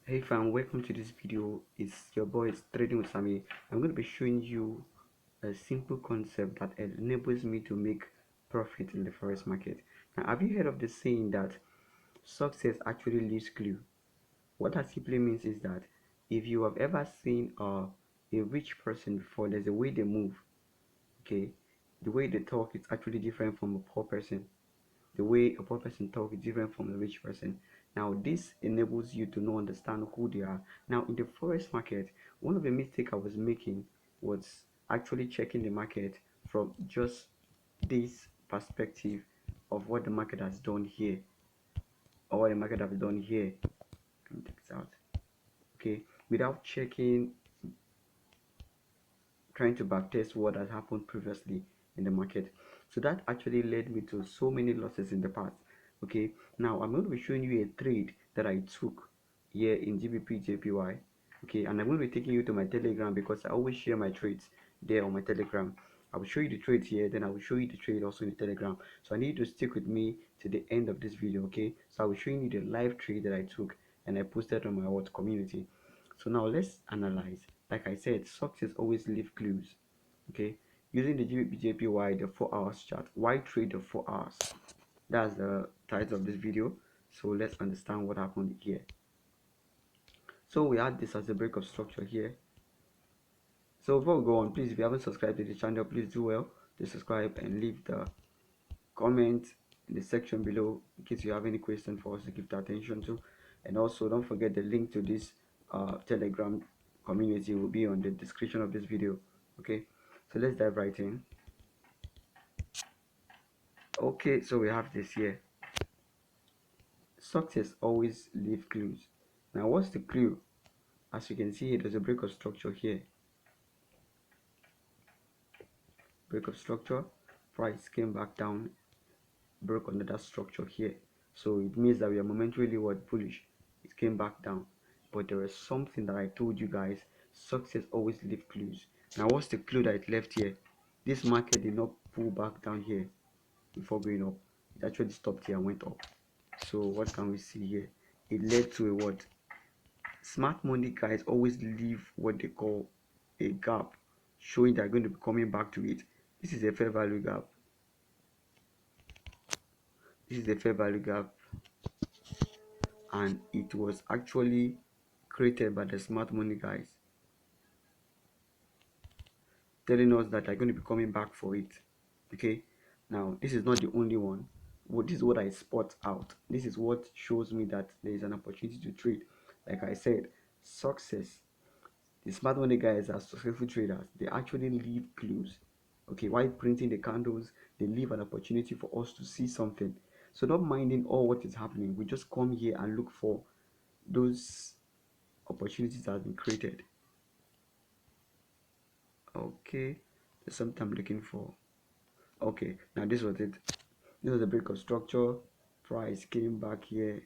Hey fam, welcome to this video. It's your boy, it's Trading with Sammy. I'm going to be showing you a simple concept that enables me to make profit in the forex market. Now, have you heard of the saying that success actually leaves clue? What that simply means is that if you have ever seen a rich person before, there's a way they move. Okay, the way they talk is actually different from a poor person. The way a poor person talk is different from a rich person. Now this enables you to know understand who they are. Now in the forex market, one of the mistakes I was making was actually checking the market from just this perspective of what the market has done here, or what the market has done here. Let me take this out. Okay, without checking, trying to backtest what has happened previously in the market. So that actually led me to so many losses in the past. Okay, now I'm going to be showing you a trade that I took here in GBP JPY. Okay, and I'm going to be taking you to my Telegram because I always share my trades there on my Telegram. I will show you the trade here, then I will show you the trade also in the Telegram. So I need you to stick with me to the end of this video. Okay, so I will show you the live trade that I took and I posted on my what community. So now let's analyze. Like I said, success always leave clues. Okay, using the GBP the 4 hours chart. Why trade the 4 hours? That's the title of this video. So let's understand what happened here. So we had this as a break of structure here. So before we go on, please, if you haven't subscribed to the channel, please do well to subscribe and leave the comment in the section below in case you have any question for us to give the attention to. And also don't forget the link to this Telegram community will be on the description of this video. Okay, so let's dive right in. Okay, so we have this here. Success always leave clues. Now what's the clue? As you can see here, there's a break of structure here. Break of structure, price came back down, broke under that structure here. So it means that we are momentarily what bullish. It came back down. But there is something that I told you guys. Success always leave clues. Now what's the clue that it left here? This market did not pull back down here before going up. It actually stopped here and went up. So what can we see here? It led to a what? Smart money guys always leave what they call a gap, showing they're going to be coming back to it. This is a fair value gap. This is a fair value gap, and it was actually created by the smart money guys, telling us that they're going to be coming back for it. Okay, now this is not the only one. This is what I spot out. This is what shows me that there is an opportunity to trade. Like I said, success, the smart money guys are successful traders. They actually leave clues. Okay, while printing the candles, they leave an opportunity for us to see something. So not minding all what is happening, we just come here and look for those opportunities that have been created. Okay, there's something I'm looking for. Okay, now this was it. This was the break of structure. Price came back here.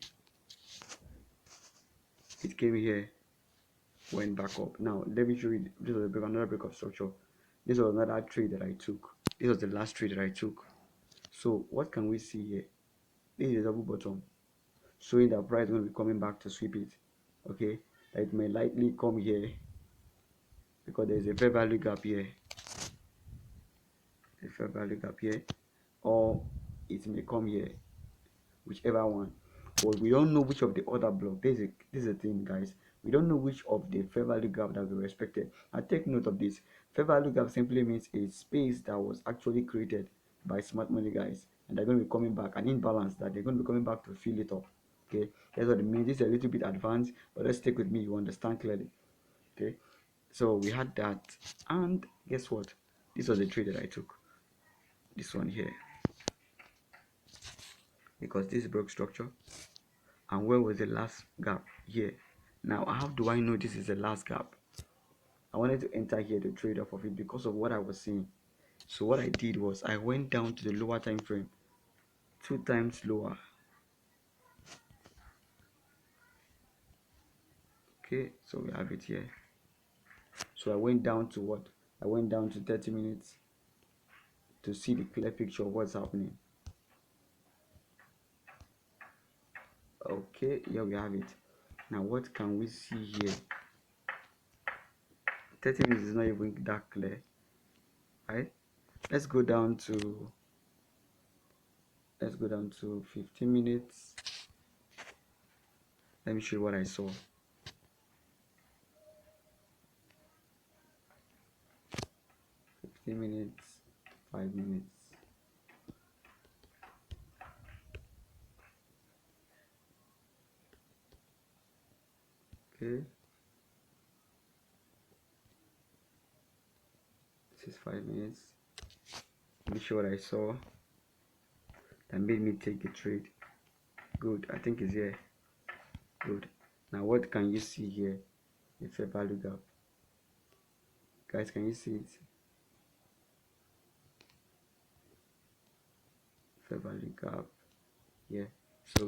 It came here, went back up. Now let me show you. This was another break of structure. This was another trade that I took. This was the last trade that I took. So what can we see here? This is a double bottom, showing that price is going to be coming back to sweep it. Okay, it may likely come here because there is a fair value gap here. A fair value gap here, or it may come here, whichever one. But we don't know which of the other block. This is the thing, guys. We don't know which of the fair value gap that we respected. I take note of this. Fair value gap simply means a space that was actually created by smart money guys, and they're going to be coming back, an imbalance that they're going to be coming back to fill it up. Okay, that's what it means. This is a little bit advanced, but let's stick with me. You understand clearly. Okay, so we had that, and guess what? This was the trade that I took. This one here, because this broke structure. And where was the last gap? Here. Now how do I know this is the last gap? I wanted to enter here to trade off of it because of what I was seeing. So what I did was I went down to the lower time frame, 2 times lower. Okay, so we have it here. So I went down to what? I went down to 30 minutes to see the clear picture of what's happening. Okay, here we have it. Now what can we see here? 30 minutes is not even that clear, right? let's go down to let's go down to 15 minutes. Let me show you what I saw. 15 minutes, 5 minutes. Okay, this is 5 minutes. Let me show what I saw that made me take a trade. Good, I think it's here. Good. Now what can you see here? The fair value gap. Guys, can you see it? Fair value gap. Yeah. So